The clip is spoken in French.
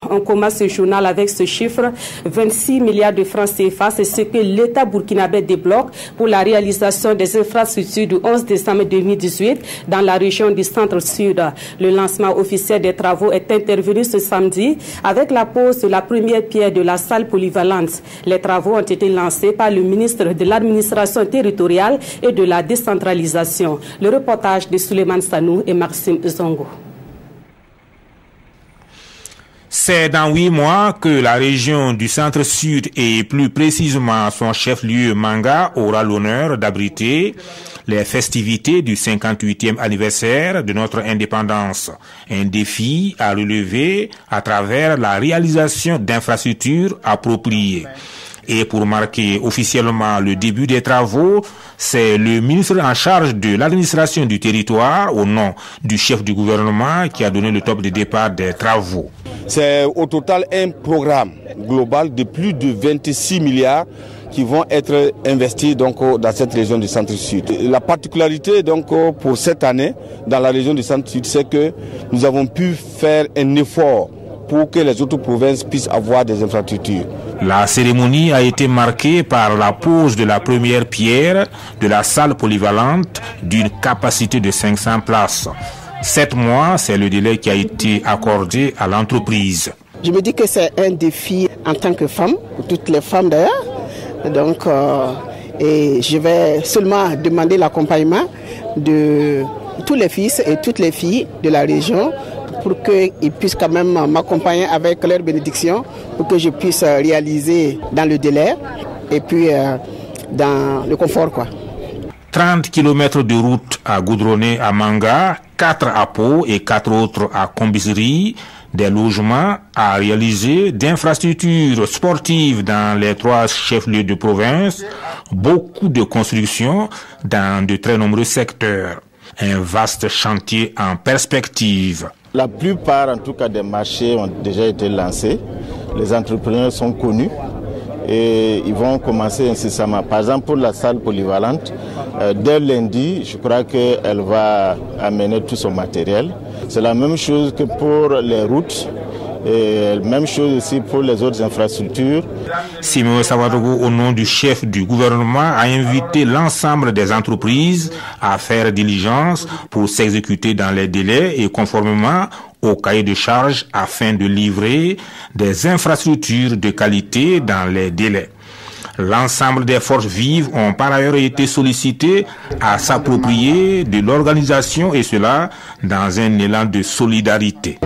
On commence ce journal avec ce chiffre, 26 milliards de francs CFA, c'est ce que l'État burkinabé débloque pour la réalisation des infrastructures du 11 décembre 2018 dans la région du Centre-Sud. Le lancement officiel des travaux est intervenu ce samedi avec la pose de la première pierre de la salle polyvalente. Les travaux ont été lancés par le ministre de l'Administration territoriale et de la décentralisation. Le reportage de Souleymane Sanou et Maxime Zongo. C'est dans 8 mois que la région du Centre-Sud et plus précisément son chef-lieu Manga aura l'honneur d'abriter les festivités du 58e anniversaire de notre indépendance. Un défi à relever à travers la réalisation d'infrastructures appropriées. Et pour marquer officiellement le début des travaux, c'est le ministre en charge de l'administration du territoire, au nom du chef du gouvernement, qui a donné le top de départ des travaux. C'est au total un programme global de plus de 26 milliards qui vont être investis donc dans cette région du Centre-Sud. La particularité donc pour cette année dans la région du Centre-Sud, c'est que nous avons pu faire un effort pour que les autres provinces puissent avoir des infrastructures. La cérémonie a été marquée par la pose de la première pierre de la salle polyvalente d'une capacité de 500 places. 7 mois, c'est le délai qui a été accordé à l'entreprise. Je me dis que c'est un défi en tant que femme, pour toutes les femmes d'ailleurs. Donc, et je vais seulement demander l'accompagnement de tous les fils et toutes les filles de la région pour qu'ils puissent quand même m'accompagner avec leur bénédiction pour que je puisse réaliser dans le délai et puis dans le confort, quoi. 30 km de route à goudronner à Manga, 4 à Pau et 4 autres à Combisserie, des logements à réaliser, d'infrastructures sportives dans les 3 chefs-lieux de province, beaucoup de constructions dans de très nombreux secteurs. Un vaste chantier en perspective. La plupart, en tout cas, des marchés ont déjà été lancés. Les entrepreneurs sont connus et ils vont commencer incessamment. Par exemple, pour la salle polyvalente, dès lundi, je crois qu'elle va amener tout son matériel. C'est la même chose que pour les routes. Et même chose aussi pour les autres infrastructures. Simeon Savadogo, au nom du chef du gouvernement, a invité l'ensemble des entreprises à faire diligence pour s'exécuter dans les délais et conformément au cahier de charges afin de livrer des infrastructures de qualité dans les délais. L'ensemble des forces vives ont par ailleurs été sollicitées à s'approprier de l'organisation et cela dans un élan de solidarité.